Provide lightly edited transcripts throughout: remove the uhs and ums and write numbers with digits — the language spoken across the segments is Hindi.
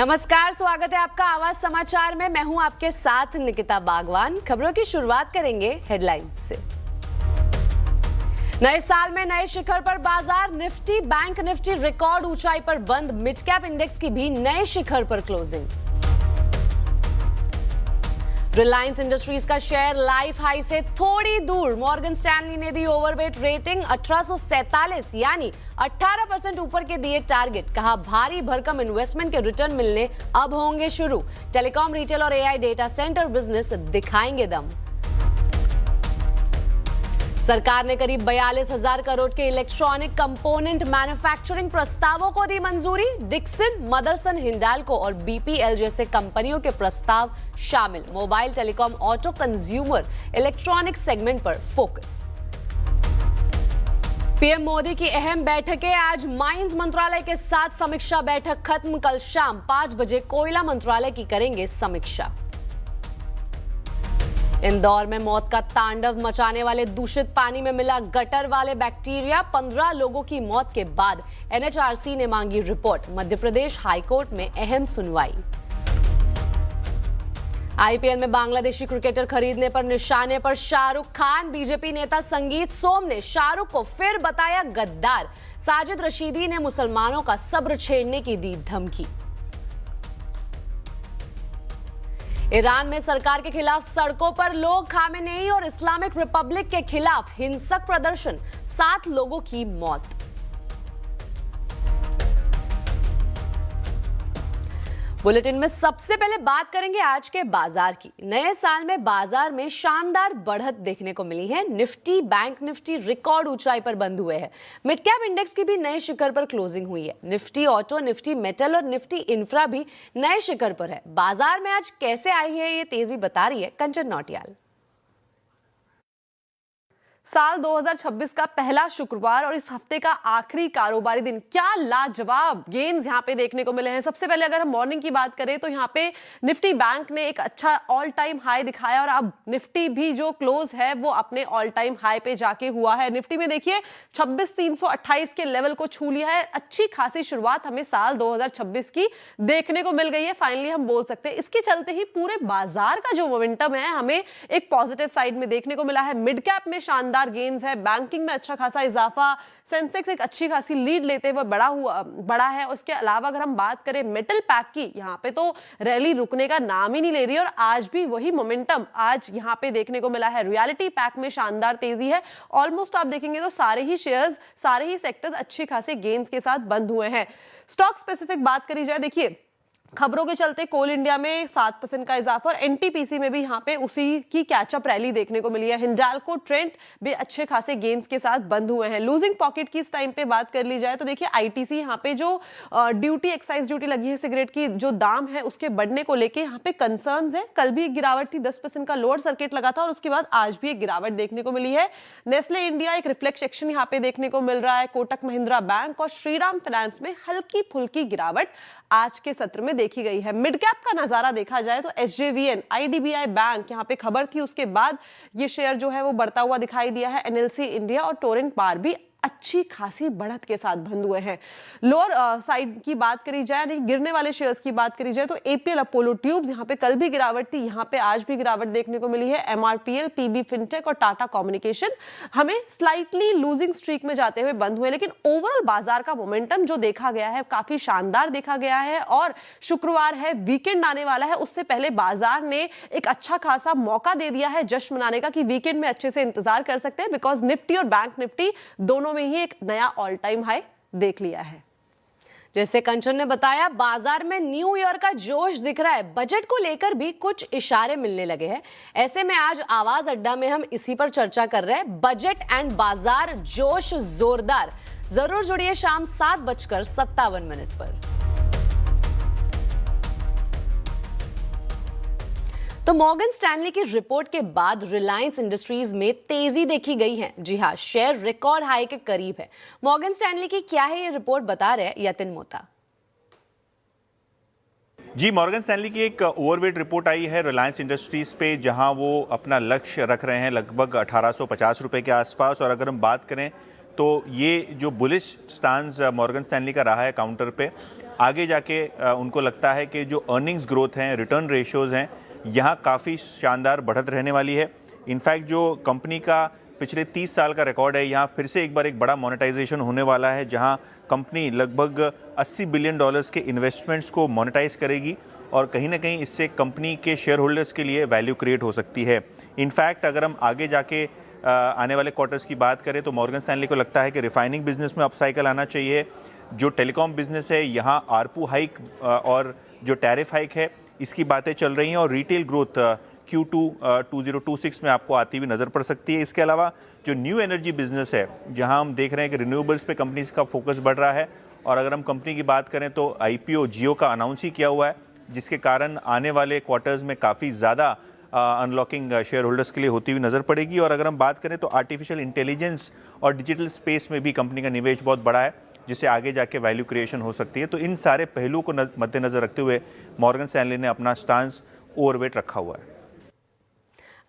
नमस्कार, स्वागत है आपका आवाज समाचार में। मैं हूं आपके साथ निकिता बागवान। खबरों की शुरुआत करेंगे हेडलाइंस से। नए साल में नए शिखर पर बाजार, निफ्टी बैंक निफ्टी रिकॉर्ड ऊंचाई पर बंद, मिड कैप इंडेक्स की भी नए शिखर पर क्लोजिंग। रिलायंस इंडस्ट्रीज का शेयर लाइफ हाई से थोड़ी दूर, मॉर्गन स्टैनली ने दी ओवरवेट रेटिंग, 1847 यानी 18% ऊपर के दिए टारगेट। कहा भारी भरकम इन्वेस्टमेंट के रिटर्न मिलने अब होंगे शुरू। टेलीकॉम, रिटेल और एआई डेटा सेंटर बिजनेस दिखाएंगे दम। सरकार ने करीब 42,000 करोड़ के इलेक्ट्रॉनिक कंपोनेंट मैन्युफैक्चरिंग प्रस्तावों को दी मंजूरी। डिक्सन, मदरसन, हिंडाल्को और बीपीएल जैसे कंपनियों के प्रस्ताव शामिल। Mobile, telecom, auto, consumer electronic segment पर फोकस। पीएम मोदी की अहम बैठकें आज। माइंस मंत्रालय के साथ समीक्षा बैठक खत्म। कल शाम 5 बजे कोयला मंत्रालय की करेंगे समीक्षा। इंदौर में मौत का तांडव मचाने वाले दूषित पानी में मिला गटर वाले बैक्टीरिया। 15 लोगों की मौत के बाद एनएचआरसी ने मांगी रिपोर्ट। मध्य प्रदेश हाईकोर्ट में अहम सुनवाई। आईपीएल में बांग्लादेशी क्रिकेटर खरीदने पर निशाने पर शाहरुख खान। बीजेपी नेता संगीत सोम ने शाहरुख को फिर बताया गद्दार। साजिद रशीदी ने मुसलमानों का सब्र छेड़ने की दी धमकी। ईरान में सरकार के खिलाफ सड़कों पर लोग, खामेनेई और इस्लामिक रिपब्लिक के खिलाफ हिंसक प्रदर्शन, 7 लोगों की मौत। बुलेटिन में सबसे पहले बात करेंगे आज के बाजार की। नए साल में बाजार में शानदार बढ़त देखने को मिली है। निफ्टी बैंक निफ्टी रिकॉर्ड ऊंचाई पर बंद हुए हैं। मिड कैप इंडेक्स की भी नए शिखर पर क्लोजिंग हुई है। निफ्टी ऑटो, निफ्टी मेटल और निफ्टी इंफ्रा भी नए शिखर पर है। बाजार में आज कैसे आई है ये तेजी, बता रही है कंचन नौटियाल। साल 2026 का पहला शुक्रवार और इस हफ्ते का आखिरी कारोबारी दिन, क्या लाजवाब गेन्स यहां पे देखने को मिले हैं। सबसे पहले अगर हम मॉर्निंग की बात करें तो यहां पे निफ्टी बैंक ने एक अच्छा ऑल टाइम हाई दिखाया और अब निफ्टी भी जो क्लोज है वो अपने ऑल टाइम हाई पे जाके हुआ है। निफ्टी में देखिए 26,328 के लेवल को छू लिया है। अच्छी खासी शुरुआत हमें साल 2026 की देखने को मिल गई है, फाइनली हम बोल सकते हैं। इसके चलते ही पूरे बाजार का जो मोमेंटम है हमें एक पॉजिटिव साइड में देखने को मिला है। मिड कैप में शानदार गेन्स है, बैंकिंग में अच्छा खासा इजाफा, सेंसेक्स एक अच्छी खासी लीड लेते हुए बड़ा है। उसके अलावा अगर हम बात करें मेटल पैक की, यहां पे तो रैली रुकने का नाम ही नहीं ले रही और आज भी वही मोमेंटम आज यहां पे देखने को मिला है। रियलिटी पैक में शानदार तेजी है। ऑलमोस्ट आप देखेंगे तो सारे ही शेयर्स, सारे ही सेक्टर्स अच्छी खासी गेन्स के साथ बंद हुए हैं। स्टॉक स्पेसिफिक बात करी जाए, देखिए खबरों के चलते कोल इंडिया में 7% का इजाफा और एनटीपीसी में भी यहां पे उसी की कैचअप रैली देखने को मिली है। हिंडाल्को, ट्रेंट भी अच्छे खासे गेन्स के साथ बंद हुए हैं। लूजिंग पॉकेट की इस टाइम पे बात कर ली जाए तो देखिए आईटीसी यहां पे जो ड्यूटी, एक्साइज ड्यूटी लगी है सिगरेट की, जो दाम है उसके बढ़ने को लेके यहां पे कंसर्न्स है। कल भी एक गिरावट थी, 10% का लोअर सर्किट लगा था और उसके बाद आज भी एक गिरावट देखने को मिली है। नेस्ले इंडिया एक रिफ्लेक्स एक्शन यहां पे देखने को मिल रहा है। कोटक महिंद्रा बैंक और श्रीराम फाइनेंस में हल्की फुल्की गिरावट आज के सत्र में देखी गई है। मिड कैप का नजारा देखा जाए तो एसजेवीएन, आईडीबीआई बैंक, यहां पे खबर थी, उसके बाद ये शेयर जो है वो बढ़ता हुआ दिखाई दिया है। एनएलसी इंडिया और टोरेंट पावर भी अच्छी खासी बढ़त के साथ बंद हुए हैं। लोअर साइड की बात करी जाए, नहीं गिरने वाले शेयर्स की बात करी जाए तो एपीएल अपोलो ट्यूब्स, यहां पे कल भी गिरावट थी, यहां पे आज भी गिरावट देखने को मिली है। एमआरपीएल, पीबी फिनटेक और टाटा कम्युनिकेशन हमें स्लाइटली लूजिंग स्ट्रीक में जाते हुए बंद हुए, लेकिन ओवरऑल बाजार का मोमेंटम जो देखा गया है काफी शानदार देखा गया है। और शुक्रवार है, वीकेंड आने वाला है, उससे पहले बाजार ने एक अच्छा खासा मौका दे दिया है जश्न मनाने का कि वीकेंड में अच्छे से इंतजार कर सकते हैं, बिकॉज निफ्टी और बैंक निफ्टी दोनों में ही एक नया ऑल टाइम हाई देख लिया है। जैसे कंचन ने बताया, बाजार में न्यू ईयर का जोश दिख रहा है। बजट को लेकर भी कुछ इशारे मिलने लगे हैं। ऐसे में आज आवाज अड्डा में हम इसी पर चर्चा कर रहे हैं। बजट एंड बाजार, जोश जोरदार। जरूर जुड़िए शाम 7:57 पर। तो मॉर्गन स्टैनली की रिपोर्ट के बाद रिलायंस इंडस्ट्रीज में तेजी देखी गई है। जी हां, शेयर रिकॉर्ड हाई के करीब है। मॉर्गन स्टैनली की क्या है ये रिपोर्ट, बता रहे यतिन मोता। जी, मॉर्गन स्टैनली की एक ओवरवेट रिपोर्ट आई है रिलायंस इंडस्ट्रीज पे, जहां वो अपना लक्ष्य रख रहे हैं लगभग 1850 रुपए के आसपास। और अगर हम बात करें तो ये जो बुलिश स्टांस मॉर्गन स्टैनली का रहा है काउंटर पे, आगे जाके उनको लगता है कि जो अर्निंग्स ग्रोथ हैं, रिटर्न रेशियोज़ हैं, यहाँ काफ़ी शानदार बढ़त रहने वाली है। इनफैक्ट जो कंपनी का पिछले 30 साल का रिकॉर्ड है, यहाँ फिर से एक बार एक बड़ा मोनेटाइजेशन होने वाला है, जहाँ कंपनी लगभग $80 बिलियन के इन्वेस्टमेंट्स को मोनेटाइज करेगी और कहीं ना कहीं इससे कंपनी के शेयर होल्डर्स के लिए वैल्यू क्रिएट हो सकती है। इनफैक्ट अगर हम आगे जाके आने वाले क्वार्टर्स की बात करें तो मॉर्गन स्टैनली को लगता है कि रिफाइनिंग बिजनेस में अपसाइकिल आना चाहिए। जो टेलीकॉम बिजनेस है, यहाँ आरपू हाइक और जो टैरिफ हाइक है, इसकी बातें चल रही हैं और रिटेल ग्रोथ Q2 2026 में आपको आती हुई नज़र पड़ सकती है। इसके अलावा जो न्यू एनर्जी बिजनेस है, जहां हम देख रहे हैं कि रिन्यूएबल्स पे कंपनीज का फोकस बढ़ रहा है और अगर हम कंपनी की बात करें तो IPO जियो का अनाउंस ही किया हुआ है, जिसके कारण आने वाले क्वार्टर्स में काफ़ी ज़्यादा अनलॉकिंग शेयर होल्डर्स के लिए होती हुई नज़र पड़ेगी। और अगर हम बात करें तो आर्टिफिशियल इंटेलिजेंस और डिजिटल स्पेस में भी कंपनी का निवेश बहुत बड़ा है, जिससे आगे जाके वैल्यू क्रिएशन हो सकती है। तो इन सारे पहलुओं को मद्देनजर रखते हुए मॉर्गन स्टैनली ने अपना स्टांस ओवरवेट रखा हुआ है।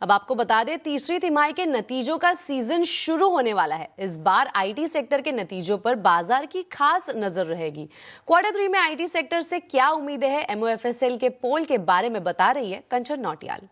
अब आपको बता दें, तीसरी तिमाही के नतीजों का सीजन शुरू होने वाला है। इस बार आईटी सेक्टर के नतीजों पर बाजार की खास नजर रहेगी। Q3 में आईटी सेक्टर से क्या उम्मीदें हैं, MOFSL के पोल के बारे में बता रही है कंचन नौटियाल।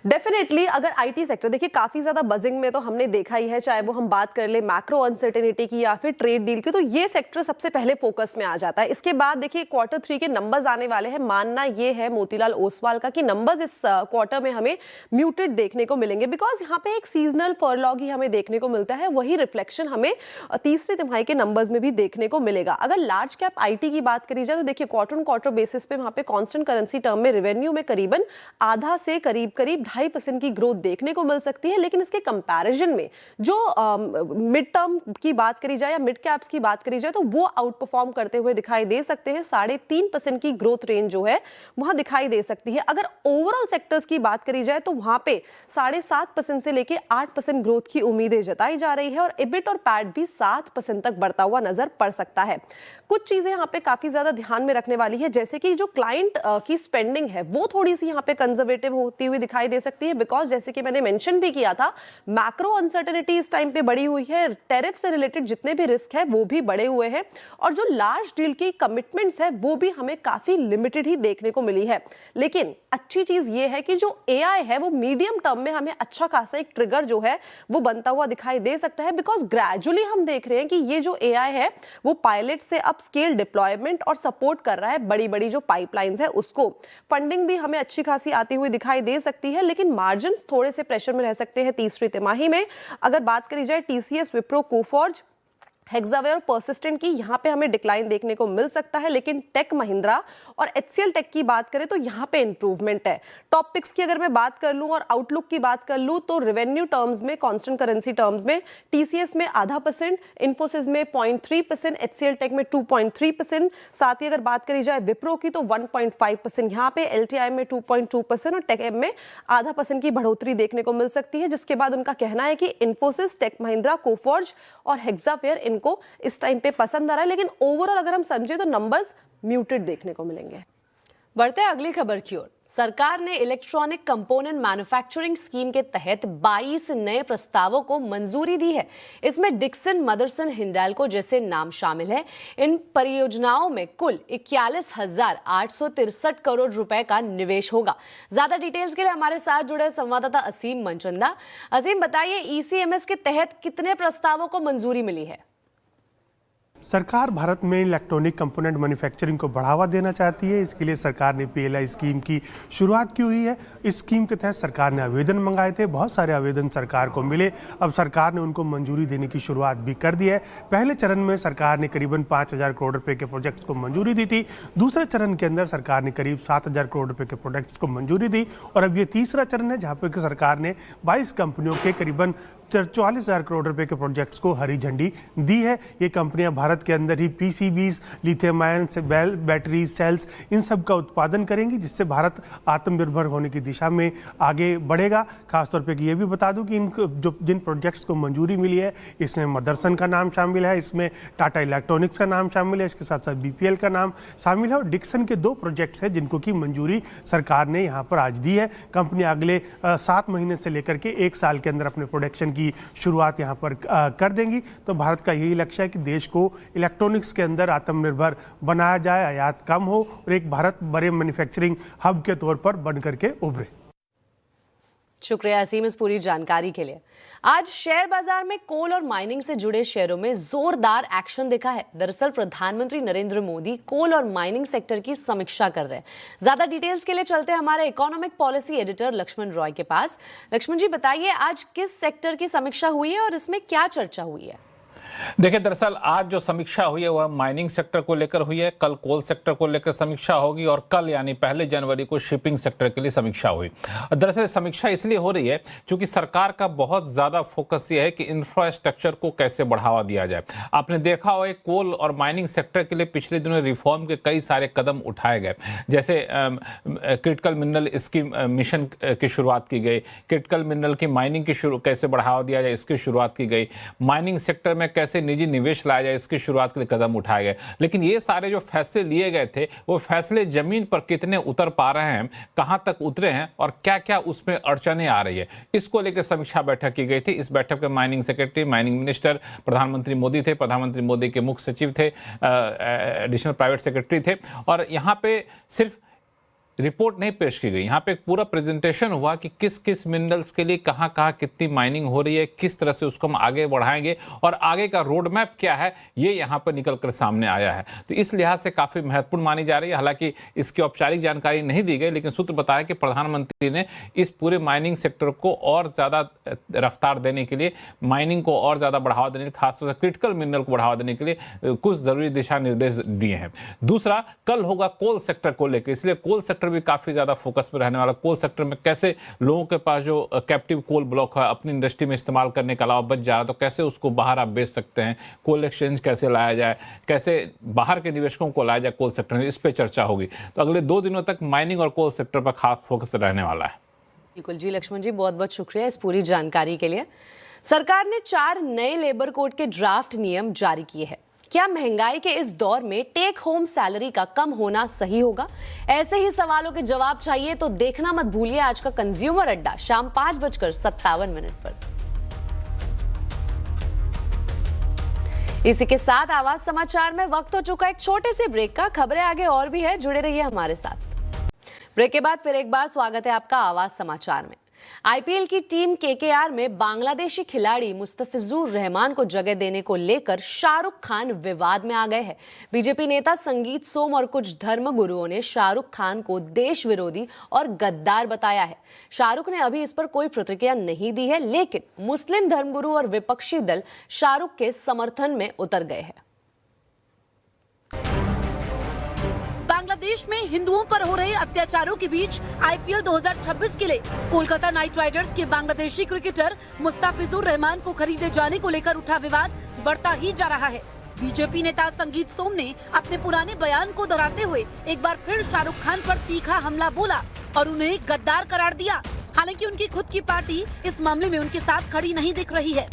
डेफिनेटली अगर आईटी सेक्टर, देखिए काफी ज्यादा बजिंग में तो हमने देखा ही है, चाहे वो हम बात कर ले मैक्रो अनसर्टेनिटी की या फिर ट्रेड डील की, तो ये सेक्टर सबसे पहले फोकस में आ जाता है। इसके बाद देखिए Q3 के नंबर्स आने वाले हैं। मानना ये है मोतीलाल ओसवाल का कि नंबर्स इस क्वार्टर में हमें म्यूटेड देखने को मिलेंगे, बिकॉज यहाँ पे एक सीजनल फॉरलॉग ही हमें देखने को मिलता है। वही रिफ्लेक्शन हमें तीसरी तिमाही के नंबर्स में भी देखने को मिलेगा। अगर लार्ज कैप आईटी की बात करी जाए तो देखिए क्वार्टर ऑन क्वार्टर बेसिस पे वहां पे कांस्टेंट करेंसी टर्म में रेवेन्यू में करीबन आधा से करीब 2.5% की ग्रोथ देखने को मिल सकती है। लेकिन इसके कंपैरिजन में जो मिड टर्म की बात करी जाए या मिड कैप्स की बात करी जाए तो वो आउट परफॉर्म करते हुए दिखाई दे सकते हैं। 3.5% की ग्रोथ रेंज जो है वहां दिखाई दे सकती है। अगर ओवरऑल सेक्टर्स की बात करी जाए तो वहां पे 7.5% से लेके 8% ग्रोथ की उम्मीदें जताई जा रही है और EBIT और पैट भी 7% तक बढ़ता हुआ नजर पड़ सकता है। कुछ चीजें यहाँ पे काफी ज्यादा ध्यान में रखने वाली है, जैसे कि जो क्लाइंट की स्पेंडिंग है वो थोड़ी सी यहाँ पे कंजर्वेटिव होती हुई दिखाई दे सकती है, बिकॉज जैसे कि मैंने मेंशन भी किया था, मैक्रो अनसर्टेनिटी इस टाइम पे बढ़ी हुई है, टैरिफ से रिलेटेड जितने भी रिस्क है वो भी बढ़े हुए हैं और जो लार्ज डील की कमिटमेंट्स है वो भी हमें काफी लिमिटेड ही देखने को मिली है। लेकिन अच्छी चीज ये है कि जो AI है वो मीडियम टर्म में हमें अच्छा खासा एक ट्रिगर जो है वो बनता हुआ दिखाई दे सकता है, बिकॉज ग्रेजुअली हम देख रहे हैं कि ये जो AI है वो पायलट से अब स्केल डिप्लॉयमेंट और सपोर्ट कर रहा है बड़ी बड़ी जो पाइपलाइंस है उसको। फंडिंग भी हमें अच्छी खासी आती हुई दिखाई दे सकती है, लेकिन मार्जिन थोड़े से प्रेशर में रह सकते हैं तीसरी तिमाही में। अगर बात करी जाए TCS, विप्रो, कोफॉर्ज, हेक्सावेयर और पर्सिस्टेंट की, यहाँ पे हमें डिक्लाइन देखने को मिल सकता है। लेकिन टेक महिंद्रा और HCL टेक की बात करें तो यहाँ पे इंप्रूवमेंट है। टॉप पिक्स की अगर मैं बात कर लूं और आउटलुक की बात कर लूं तो रेवेन्यू टर्म्स में, कांस्टेंट करेंसी टर्म्स में TCS में 0.5%, इन्फोसिस में 0.3%, HCL टेक में 2.3%, साथ ही अगर बात करी जाए विप्रो की तो 1.5%, यहाँ पे LTI में 2.2% और टेक एम में 0.5% की बढ़ोतरी देखने को मिल सकती है। जिसके बाद उनका कहना है कि इन्फोसिस, टेक महिंद्रा, कोफॉर्ज और हेक्सावेयर को इस टाइम पे पसंद आ रहा है, लेकिन ओवरऑल अगर हम समझे तो नंबर्स म्यूटेड देखने को मिलेंगे। बढ़ते हैं अगली खबर की ओर। सरकार ने इलेक्ट्रॉनिक कंपोनेंट मैन्युफैक्चरिंग स्कीम के तहत 22 नए प्रस्तावों को मंजूरी दी है। इसमें डिक्सन, मदरसन, हिंडाल्को जैसे नाम शामिल हैं। इन परियोजनाओं में कुल 41,863 करोड़ रुपए का निवेश होगा। ज्यादा डिटेल्स के लिए हमारे साथ जुड़े संवाददाता असीम मनचंदा। असीम, बताइए ECMS के तहत कितने प्रस्तावों को मंजूरी मिली है? सरकार भारत में इलेक्ट्रॉनिक कंपोनेंट मैन्युफैक्चरिंग को बढ़ावा देना चाहती है। इसके लिए सरकार ने PLI स्कीम की शुरुआत की हुई है। इस स्कीम के तहत सरकार ने आवेदन मंगाए थे, बहुत सारे आवेदन सरकार को मिले। अब सरकार ने उनको मंजूरी देने की शुरुआत भी कर दी है। पहले चरण में सरकार ने करीबन 5,000 करोड़ रुपए के प्रोजेक्ट्स को मंजूरी दी थी। दूसरे चरण के अंदर सरकार ने करीब 7,000 करोड़ रुपए के प्रोजेक्ट्स को मंजूरी दी और अब ये तीसरा चरण है जहाँ पर सरकार ने 22 कंपनियों के करीबन 44,000 करोड़ रुपए के प्रोजेक्ट्स को हरी झंडी दी है। ये कंपनियां भारत के अंदर ही PCBs, लिथियम आयन से बैटरी, सेल्स, इन सब का उत्पादन करेंगी, जिससे भारत आत्मनिर्भर होने की दिशा में आगे बढ़ेगा। खासतौर पे ये भी बता दूं कि जिन प्रोजेक्ट्स को मंजूरी मिली है इसमें मदरसन का नाम शामिल है, इसमें टाटा इलेक्ट्रॉनिक्स का नाम शामिल है, इसके साथ साथ BPL का नाम शामिल है और डिक्सन के 2 प्रोजेक्ट्स हैं जिनको की मंजूरी सरकार ने यहाँ पर आज दी है। कंपनी अगले 7 महीने से लेकर के 1 साल के अंदर अपने प्रोडक्शन की शुरुआत यहाँ पर कर देंगी। तो भारत का यही लक्ष्य है कि देश को इलेक्ट्रॉनिक्स के अंदर आत्मनिर्भर बनाया जाए, आयात कम हो और एक भारत बड़े मैन्युफैक्चरिंग हब के तौर पर बन करके उभरे। शुक्रिया असीम इस पूरी जानकारी के लिए। आज शेयर बाजार में कोल और माइनिंग से जुड़े शेयरों में जोरदार एक्शन दिखा है। दरअसल प्रधानमंत्री नरेंद्र मोदी कोल और माइनिंग सेक्टर की समीक्षा कर रहे हैं। ज्यादा डिटेल्स के लिए चलते हैं हमारे economic policy editor Lakshman Roy के पास। लक्ष्मण जी बताइए, आज किस सेक्टर की समीक्षा हुई है और इसमें क्या चर्चा हुई है? देखिए, दरअसल आज जो समीक्षा हुई है वह माइनिंग सेक्टर को लेकर हुई है, कल कोल सेक्टर को लेकर समीक्षा होगी और कल यानी 1 जनवरी को शिपिंग सेक्टर के लिए समीक्षा हुई। दरअसल समीक्षा इसलिए हो रही है क्योंकि सरकार का बहुत ज्यादा फोकस ये है कि इंफ्रास्ट्रक्चर को कैसे बढ़ावा दिया जाए। आपने देखा हो कोल और माइनिंग सेक्टर के लिए पिछले दिनों रिफॉर्म के कई सारे कदम उठाए गए, जैसे क्रिटिकल मिनरल स्कीम मिशन की शुरुआत की गई, क्रिटिकल मिनरल की माइनिंग की कैसे बढ़ावा दिया जाए इसकी शुरुआत की गई, माइनिंग सेक्टर में कैसे निजी निवेश लाया जाए इसकी शुरुआत के लिए कदम उठाए गए। लेकिन ये सारे जो फैसले लिए गए थे वो फैसले जमीन पर कितने उतर पा रहे हैं, कहां तक उतरे हैं और क्या क्या उसमें अड़चने आ रही है, इसको लेकर समीक्षा बैठक की गई थी। इस बैठक में माइनिंग सेक्रेटरी, माइनिंग मिनिस्टर, प्रधानमंत्री मोदी थे, प्रधानमंत्री मोदी के मुख्य सचिव थे, एडिशनल प्राइवेट सेक्रेटरी थे और यहाँ पे सिर्फ रिपोर्ट नहीं पेश की गई, यहाँ पे एक पूरा प्रेजेंटेशन हुआ कि किस किस मिनरल्स के लिए कहाँ कहाँ कितनी माइनिंग हो रही है, किस तरह से उसको हम आगे बढ़ाएंगे और आगे का रोड मैप क्या है, ये यहाँ पर निकल कर सामने आया है। तो इस लिहाज से काफ़ी महत्वपूर्ण मानी जा रही है। हालांकि इसकी औपचारिक जानकारी नहीं दी गई, लेकिन सूत्र बताया कि प्रधानमंत्री ने इस पूरे माइनिंग सेक्टर को और ज़्यादा रफ्तार देने के लिए, माइनिंग को और ज़्यादा बढ़ावा देने के लिए, खासतौर से क्रिटिकल मिनरल को बढ़ावा देने के लिए कुछ ज़रूरी दिशा निर्देश दिए हैं। दूसरा, कल होगा कोल सेक्टर को लेकर, इसलिए कोल सेक्टर भी काफी ज्यादा फोकस में रहने वाला। कोल सेक्टर में कैसे लोगों के पास जो कैप्टिव कोल ब्लॉक है अपनी इंडस्ट्री में इस्तेमाल करने के अलावा बच जा रहा है, तो कैसे उसको बाहर आप बेच सकते हैं, कोल एक्सचेंज कैसे लाया जाए, कैसे बाहर के निवेशकों को लाया जाए कोल सेक्टर में, इस पे चर्चा होगी। तो अगले 2 दिनों तक माइनिंग और कोल सेक्टर पर खास फोकस रहने वाला है। बिल्कुल जी लक्ष्मण जी, बहुत बहुत शुक्रिया इस पूरी जानकारी के लिए। सरकार ने 4 नए लेबर कोड के ड्राफ्ट नियम जारी किए हैं। क्या महंगाई के इस दौर में टेक होम सैलरी का कम होना सही होगा? ऐसे ही सवालों के जवाब चाहिए तो देखना मत भूलिए आज का कंज्यूमर अड्डा शाम 5:57 पर। इसी के साथ आवाज समाचार में वक्त हो चुका एक छोटे से ब्रेक का। खबरें आगे और भी है, जुड़े रहिए हमारे साथ। ब्रेक के बाद फिर एक बार स्वागत है आपका आवाज समाचार में। आईपीएल की टीम केकेआर में बांग्लादेशी खिलाड़ी मुस्तफिजुर रहमान को जगह देने को लेकर शाहरुख खान विवाद में आ गए हैं। बीजेपी नेता संगीत सोम और कुछ धर्मगुरुओं ने शाहरुख खान को देश विरोधी और गद्दार बताया है। शाहरुख ने अभी इस पर कोई प्रतिक्रिया नहीं दी है, लेकिन मुस्लिम धर्मगुरु और विपक्षी दल शाहरुख के समर्थन में उतर गए हैं। बांग्लादेश में हिंदुओं पर हो रहे अत्याचारों के बीच आईपीएल 2026 के लिए कोलकाता नाइट राइडर्स के बांग्लादेशी क्रिकेटर मुस्तफिजुर रहमान को खरीदे जाने को लेकर उठा विवाद बढ़ता ही जा रहा है। बीजेपी नेता संगीत सोम ने अपने पुराने बयान को दोहराते हुए एक बार फिर शाहरुख खान पर तीखा हमला बोला और उन्हें गद्दार करार दिया। हालांकि उनकी खुद की पार्टी इस मामले में उनके साथ खड़ी नहीं दिख रही है।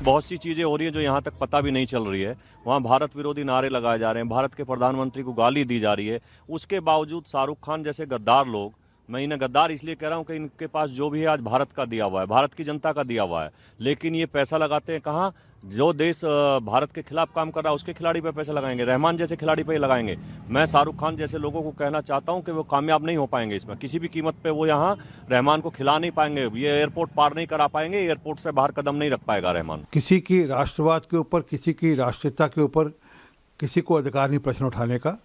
बहुत सी चीजें हो रही है जो यहाँ तक पता भी नहीं चल रही है। वहाँ भारत विरोधी नारे लगाए जा रहे हैं, भारत के प्रधानमंत्री को गाली दी जा रही है। उसके बावजूद शाहरुख खान जैसे गद्दार लोग, मैं इन्हें गद्दार इसलिए कह रहा हूँ कि इनके पास जो भी है आज भारत का दिया हुआ है, भारत की जनता का दिया हुआ है, लेकिन ये पैसा लगाते हैं कहाँ? जो देश भारत के खिलाफ काम कर रहा है उसके खिलाड़ी पे पैसा लगाएंगे, रहमान जैसे खिलाड़ी पे लगाएंगे। मैं शाहरुख खान जैसे लोगों को कहना चाहता हूं कि वो कामयाब नहीं हो पाएंगे इसमें, किसी भी कीमत पे वो यहाँ रहमान को खिला नहीं पाएंगे, ये एयरपोर्ट पार नहीं करा पाएंगे, एयरपोर्ट से बाहर कदम नहीं रख पाएगा रहमान। किसी की राष्ट्रवाद के ऊपर, किसी की राष्ट्रीयता के ऊपर किसी को अधिकार नहीं प्रश्न उठाने का।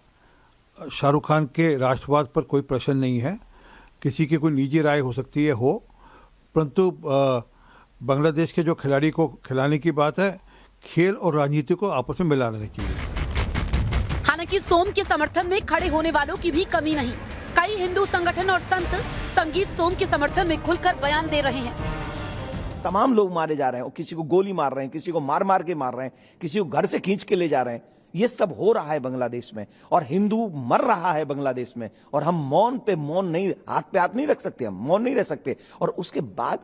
शाहरुख खान के राष्ट्रवाद पर कोई प्रश्न नहीं है। किसी की कोई निजी राय हो सकती है, हो, परंतु बांग्लादेश के जो खिलाड़ी को खिलाने की बात है, खेल और राजनीति को आपस में मिला लेना चाहिए। हालांकि सोम के समर्थन में खड़े होने वालों की भी कमी नहीं। कई हिंदू संगठन और संत संगीत सोम के समर्थन में खुलकर बयान दे रहे हैं। तमाम लोग मारे जा रहे हैं और किसी को गोली मार रहे हैं, किसी को मार मार के मार रहे हैं, किसी को घर से खींच के ले जा रहे हैं। ये सब हो रहा है बांग्लादेश में और हिंदू मर रहा है बांग्लादेश में, और हम मौन पे मौन नहीं, हाथ पे हाथ नहीं रख सकते, हम मौन नहीं रह सकते। और उसके बाद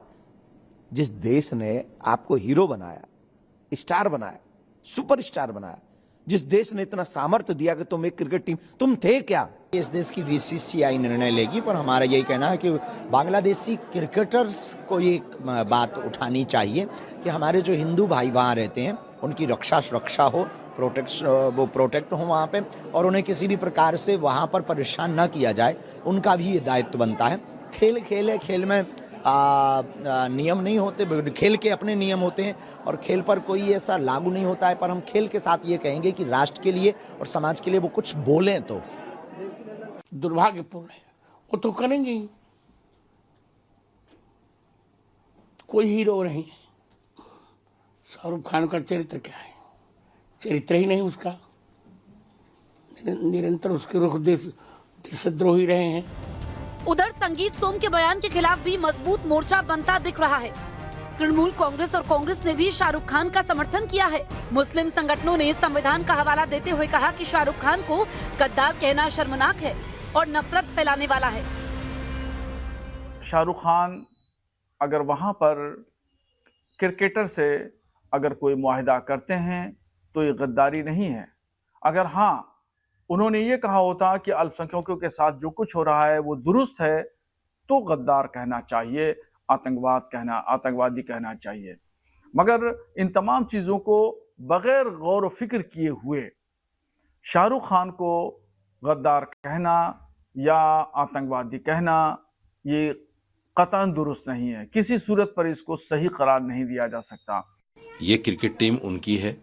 जिस देश ने आपको हीरो बनाया, स्टार बनाया, सुपरस्टार बनाया, जिस देश ने इतना सामर्थ्य दिया कि तुम एक क्रिकेट टीम, तुम थे क्या? इस देश की बीसीसीआई निर्णय लेगी, पर हमारा यही कहना है कि बांग्लादेशी क्रिकेटर्स को ये बात उठानी चाहिए कि हमारे जो हिंदू भाई वहाँ रहते हैं उनकी रक्षा सुरक्षा हो, प्रोटेक्ट हों वहाँ पे, और उन्हें किसी भी प्रकार से वहाँ पर परेशान न किया जाए, उनका भी ये दायित्व बनता है। खेल है, खेल में नियम नहीं होते, खेल के अपने नियम होते हैं और खेल पर कोई ऐसा लागू नहीं होता है, पर हम खेल के साथ ये कहेंगे कि राष्ट्र के लिए और समाज के लिए वो कुछ बोलें तो। दुर्भाग्यपूर्ण है, वो तो करेंगे ही, कोई हीरो नहीं है। शाहरुख खान का चरित्र क्या है? चरित्र ही नहीं उसका, निरंतर उसके रुख देशद्रोही रहे हैं। उधर संगीत सोम के बयान के खिलाफ भी मजबूत मोर्चा बनता दिख रहा है। तृणमूल कांग्रेस और कांग्रेस ने भी शाहरुख खान का समर्थन किया है। मुस्लिम संगठनों ने संविधान का हवाला देते हुए कहा कि शाहरुख खान को गद्दार कहना शर्मनाक है और नफरत फैलाने वाला है। शाहरुख खान अगर वहां पर क्रिकेटर से अगर कोई मुआहिदा करते हैं तो ये गद्दारी नहीं है। अगर हाँ उन्होंने ये कहा होता कि अल्पसंख्यकों के साथ जो कुछ हो रहा है वो दुरुस्त है, तो गद्दार कहना चाहिए, आतंकवादी कहना चाहिए। मगर इन तमाम चीज़ों को बगैर गौर व फिक्र किए हुए शाहरुख खान को गद्दार कहना या आतंकवादी कहना ये कतई दुरुस्त नहीं है। किसी सूरत पर इसको सही करार नहीं दिया जा सकता। ये क्रिकेट टीम उनकी है,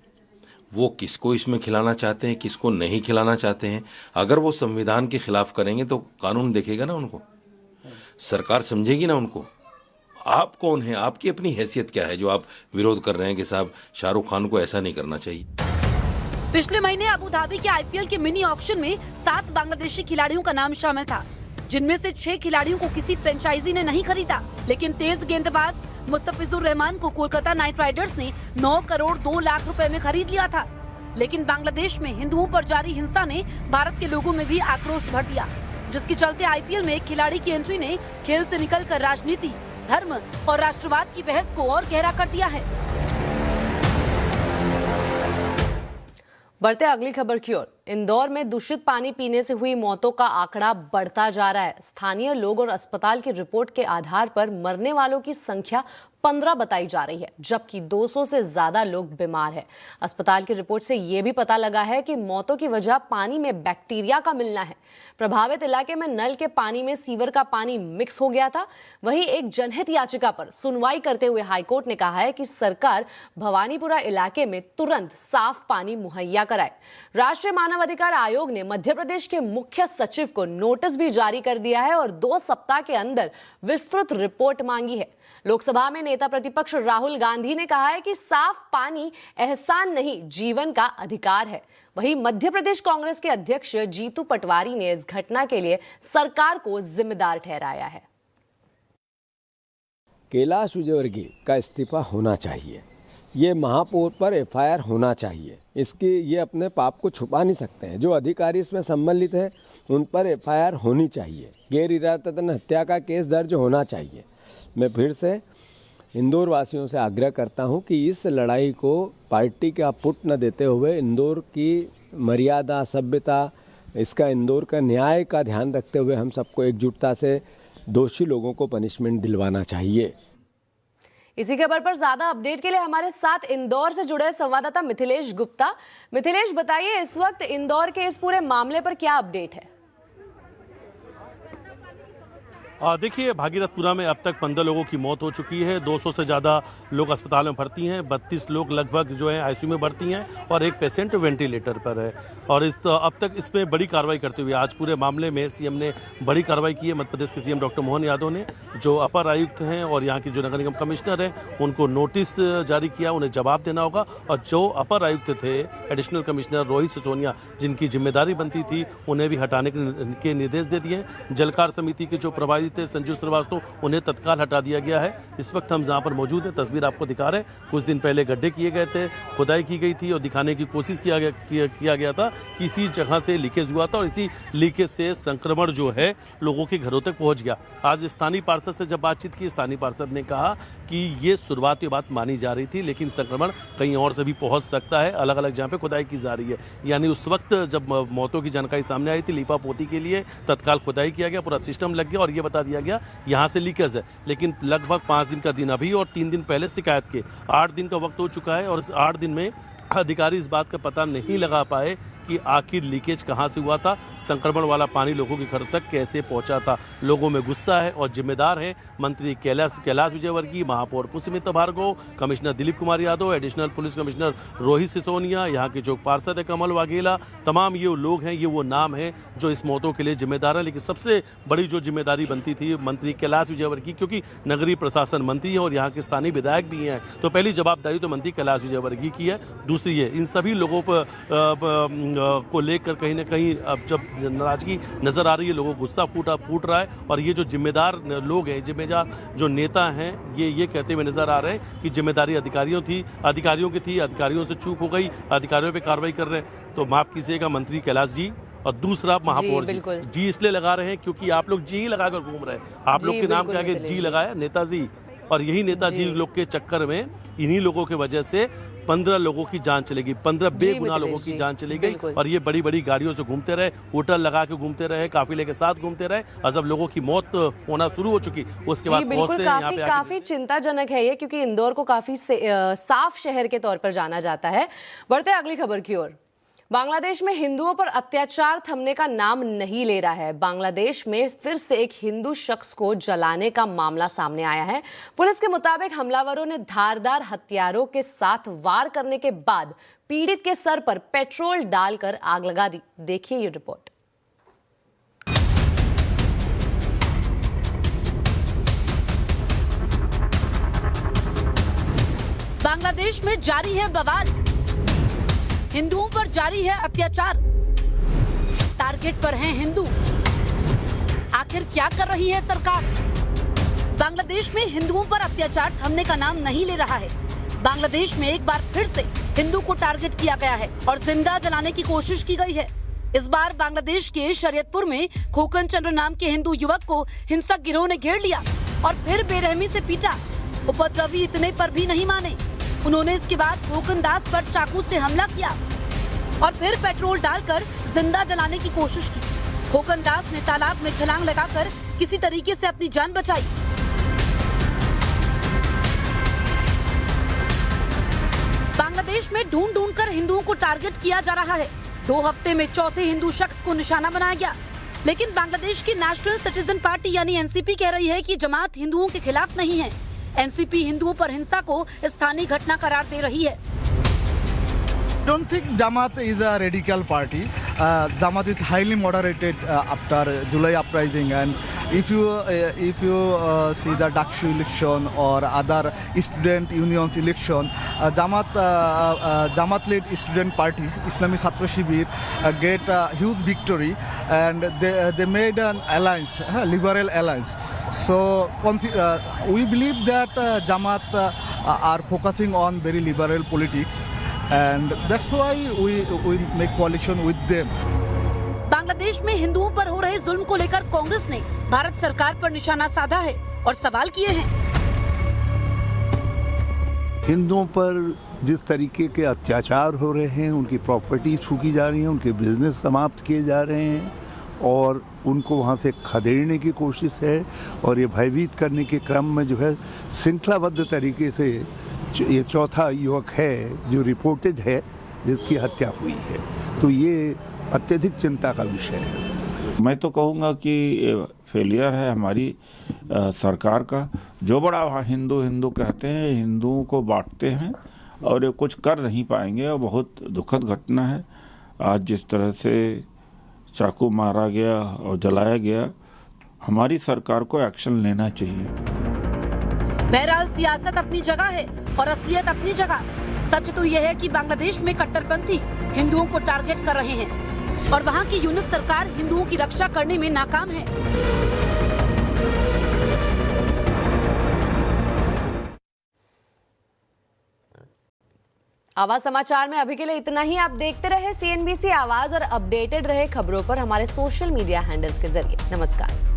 वो किसको इसमें खिलाना चाहते हैं, किसको नहीं खिलाना चाहते हैं। अगर वो संविधान के खिलाफ करेंगे तो कानून देखेगा ना उनको, सरकार समझेगी ना उनको। आप कौन हैं, आपकी अपनी हैसियत क्या है जो आप विरोध कर रहे हैं कि साहब शाहरुख खान को ऐसा नहीं करना चाहिए। पिछले महीने अबू धाबी के आईपीएल के मिनी ऑक्शन में 7 बांग्लादेशी खिलाड़ियों का नाम शामिल था, जिनमें से 6 खिलाड़ियों को किसी फ्रेंचाइजी ने नहीं खरीदा। लेकिन तेज गेंदबाज मुस्तफिजुर रहमान को कोलकाता नाइट राइडर्स ने 9 करोड़ 2 लाख रुपए में खरीद लिया था। लेकिन बांग्लादेश में हिंदुओं पर जारी हिंसा ने भारत के लोगों में भी आक्रोश भर दिया, जिसके चलते आईपीएल में एक खिलाड़ी की एंट्री ने खेल से निकलकर राजनीति, धर्म और राष्ट्रवाद की बहस को और गहरा कर दिया है। बढ़ते अगली खबर की ओर। इंदौर में दूषित पानी पीने से हुई मौतों का आंकड़ा बढ़ता जा रहा है। स्थानीय लोग और अस्पताल की रिपोर्ट के आधार पर मरने वालों की संख्या 15 बताई जा रही है, जबकि 200 से ज्यादा लोग बीमार हैं। अस्पताल की रिपोर्ट से यह भी पता लगा है कि मौतों की वजह पानी में बैक्टीरिया का मिलना है। प्रभावित इलाके में नल के पानी में सीवर का पानी मिक्स हो गया था। वहीं एक जनहित याचिका पर सुनवाई करते हुए हाईकोर्ट ने कहा है कि सरकार भवानीपुरा इलाके में तुरंत साफ पानी मुहैया कराए। राष्ट्रीय मानवाधिकार आयोग ने मध्य प्रदेश के मुख्य सचिव को नोटिस भी जारी कर दिया है और 2 सप्ताह के अंदर विस्तृत रिपोर्ट मांगी है। लोकसभा में नेता प्रतिपक्ष राहुल गांधी ने कहा है कि साफ पानी एहसान नहीं, जीवन का अधिकार है। वहीं मध्य प्रदेश कांग्रेस के अध्यक्ष जीतू पटवारी ने इस घटना के लिए सरकार को जिम्मेदार ठहराया है। कैलाश विजयवर्गीय का इस्तीफा होना चाहिए। ये महापौर पर एफआईआर होना चाहिए। इसकी ये अपने पाप को छुपा नहीं सकते हैं। जो अधिकारी इसमें सम्मिलित है उन पर एफआईआर होनी चाहिए। गैर इरादतन हत्या का केस दर्ज होना चाहिए। मैं फिर से इंदौर वासियों से आग्रह करता हूं कि इस लड़ाई को पार्टी का पुट न देते हुए इंदौर की मर्यादा, सभ्यता, इसका इंदौर का न्याय का ध्यान रखते हुए हम सबको एकजुटता से दोषी लोगों को पनिशमेंट दिलवाना चाहिए। इसी खबर पर ज्यादा अपडेट के लिए हमारे साथ इंदौर से जुड़े संवाददाता मिथिलेश गुप्ता। मिथिलेश, बताइए इस वक्त इंदौर के इस पूरे मामले पर क्या अपडेट है? देखिए, भागीरथपुरा में अब तक 15 लोगों की मौत हो चुकी है। 200 से ज़्यादा लोग अस्पताल में भर्ती हैं। 32 लोग लगभग जो है आईसीयू में भर्ती हैं और एक पेशेंट वेंटिलेटर पर है। और अब तक इसमें बड़ी कार्रवाई करते हुए आज पूरे मामले में सीएम ने बड़ी कार्रवाई की है। मध्य प्रदेश के सीएम डॉक्टर मोहन यादव ने, जो अपर आयुक्त हैं और यहाँ की जो नगर निगम कमिश्नर हैं, उनको नोटिस जारी किया, उन्हें जवाब देना होगा। और जो अपर आयुक्त थे एडिशनल कमिश्नर रोहित सिसोदिया, जिनकी जिम्मेदारी बनती थी, उन्हें भी हटाने के निर्देश दे दिए। जलकार समिति के जो प्रभारी थे संजू श्रीवास्तव, उन्हें तत्काल हटा दिया गया है। इस वक्त हम जहां पर मौजूद हैं, तस्वीर आपको दिखा रहे हैं। कुछ दिन पहले गड्ढे किए गए थे, खुदाई की गई थी और दिखाने की कोशिश किया गया था कि इसी जगह से लीकेज हुआ था और इसी लीकेज से संक्रमण जो है लोगों के घरों तक पहुंच गया। आज स्थानीय पार्षद से जब बातचीत की, स्थानीय पार्षद ने कहा कि ये शुरुआती बात मानी जा रही थी, लेकिन संक्रमण कहीं और से भी पहुंच सकता है। अलग अलग जहां पे खुदाई की जा रही है, यानी उस वक्त जब मौतों की जानकारी सामने आई थी, लीपा पोती के लिए तत्काल खुदाई किया गया, पूरा सिस्टम लग गया और ये बता दिया गया यहां से लीकेज है। लेकिन लगभग 5 दिन का दिन अभी और 3 दिन पहले शिकायत के 8 दिन का वक्त हो चुका है और इस 8 दिन में अधिकारी इस बात का पता नहीं लगा पाए कि आखिर लीकेज कहां से हुआ था, संक्रमण वाला पानी लोगों के घर तक कैसे पहुंचा था। लोगों में गुस्सा है और जिम्मेदार हैं मंत्री कैलाश विजयवर्गीय, महापौर Pushyamitra Bhargav, commissioner Dilip Kumar Yadav, additional police commissioner Rohit Sisodia, यहाँ के जो पार्षद है कमल वाघेला, तमाम ये लोग हैं, ये वो नाम हैं जो इस मौतों के लिए जिम्मेदार हैं। लेकिन सबसे बड़ी जो जिम्मेदारी बनती थी मंत्री कैलाश विजयवर्गीय, क्योंकि नगरीय प्रशासन मंत्री है और यहाँ के स्थानीय विधायक भी हैं, तो पहली जवाबदारी तो मंत्री कैलाश विजयवर्गीय की है। दूसरी है इन सभी लोगों पर को लेकर कहीं ना कहीं अब जब नाराजगी नजर आ रही है, लोगों को गुस्सा फूट रहा है और ये जो जिम्मेदार लोग हैं, जिम्मेदार जो नेता हैं, ये कहते हुए नजर आ रहे हैं कि जिम्मेदारी अधिकारियों की थी, अधिकारियों से चूक हो गई, अधिकारियों पे कार्रवाई कर रहे हैं। तो माफ कीजिएगा मंत्री कैलाश जी, और दूसरा महापौर जी इसलिए लगा रहे हैं क्योंकि आप लोग जी लगाकर घूम रहे हैं, आप लोग के नाम के आगे जी लगाया नेताजी, और यही नेताजी लोग के चक्कर में इन्हीं लोगों की वजह से 15 लोगों की जान चली गई, 15 बेगुनाह लोगों की जान चली गई। और ये बड़ी बड़ी गाड़ियों से घूमते रहे, होटल लगा के घूमते रहे, काफिले के साथ घूमते रहे, और जब लोगों की मौत होना शुरू हो चुकी उसके बाद पहुंचते हैं यहाँ पे। काफी चिंताजनक है ये, क्योंकि इंदौर को काफी साफ शहर के तौर पर जाना जाता है। बढ़ते हैं अगली खबर की ओर। बांग्लादेश में हिंदुओं पर अत्याचार थमने का नाम नहीं ले रहा है। बांग्लादेश में फिर से एक हिंदू शख्स को जलाने का मामला सामने आया है। पुलिस के मुताबिक हमलावरों ने धारदार हथियारों के साथ वार करने के बाद पीड़ित के सर पर पेट्रोल डालकर आग लगा दी। देखिए ये रिपोर्ट। बांग्लादेश में जारी है बवाल, हिंदुओं पर जारी है अत्याचार, टारगेट पर हैं हिंदू। आखिर क्या कर रही है सरकार? बांग्लादेश में हिंदुओं पर अत्याचार थमने का नाम नहीं ले रहा है। बांग्लादेश में एक बार फिर से हिंदू को टारगेट किया गया है और जिंदा जलाने की कोशिश की गई है। इस बार बांग्लादेश के शरीयतपुर में खोकन चंद्र नाम के हिंदू युवक को हिंसक गिरोह ने घेर लिया और फिर बेरहमी से पीटा। उपद्रवी इतने पर भी नहीं माने, उन्होंने इसके बाद खोकन दास पर चाकू से हमला किया और फिर पेट्रोल डालकर जिंदा जलाने की कोशिश की। खोकन दास ने तालाब में छलांग लगाकर किसी तरीके से अपनी जान बचाई। बांग्लादेश में ढूंढ कर हिंदुओं को टारगेट किया जा रहा है। 2 हफ्ते में चौथे हिंदू शख्स को निशाना बनाया गया, लेकिन बांग्लादेश की नेशनल सिटीजन पार्टी यानी एनसीपी कह रही है कि जमात हिंदुओं के खिलाफ नहीं है। एनसीपी हिंदुओं पर हिंसा को स्थानीय घटना करार दे रही है। don't think Jamaat is a radical party. Jamaat is highly moderated after July uprising, and if you see the Dakshu election or other student unions election, Jamaat-led student party, Islamic Chhatra Shibir, get a huge victory, and they made an alliance, liberal alliance. So we believe that Jamaat are focusing on very liberal politics, and that's why we make coalition with them. Bangladesh में हिंदुओं पर हो रहे जुल्म को लेकर कांग्रेस ने भारत सरकार पर निशाना साधा है और सवाल किए हैं। हिंदुओं पर जिस तरीके के अत्याचार हो रहे हैं, उनकी प्रॉपर्टी फूकी जा रही है, उनके बिजनेस समाप्त किए जा रहे हैं और उनको वहाँ से खदेड़ने की कोशिश है, और ये भयभीत करने के क्रम में जो है श्रृंखलाबद्ध तरीके से ये चौथा युवक है जो रिपोर्टेड है जिसकी हत्या हुई है, तो ये अत्यधिक चिंता का विषय है। मैं तो कहूँगा कि फेलियर है हमारी सरकार का। जो बड़ा वहाँ हिंदू हिंदू कहते हैं, हिंदुओं को बांटते हैं और ये कुछ कर नहीं पाएंगे, और बहुत दुखद घटना है। आज जिस तरह से चाकू मारा गया और जलाया गया, हमारी सरकार को एक्शन लेना चाहिए। बहरहाल सियासत अपनी जगह है और असलियत अपनी जगह। सच तो यह है कि बांग्लादेश में कट्टरपंथी हिंदुओं को टारगेट कर रहे हैं और वहां की यूनिट सरकार हिंदुओं की रक्षा करने में नाकाम है। आवाज समाचार में अभी के लिए इतना ही। आप देखते रहे CNBC आवाज और अपडेटेड रहे खबरों पर हमारे सोशल मीडिया हैंडल्स के जरिए। नमस्कार।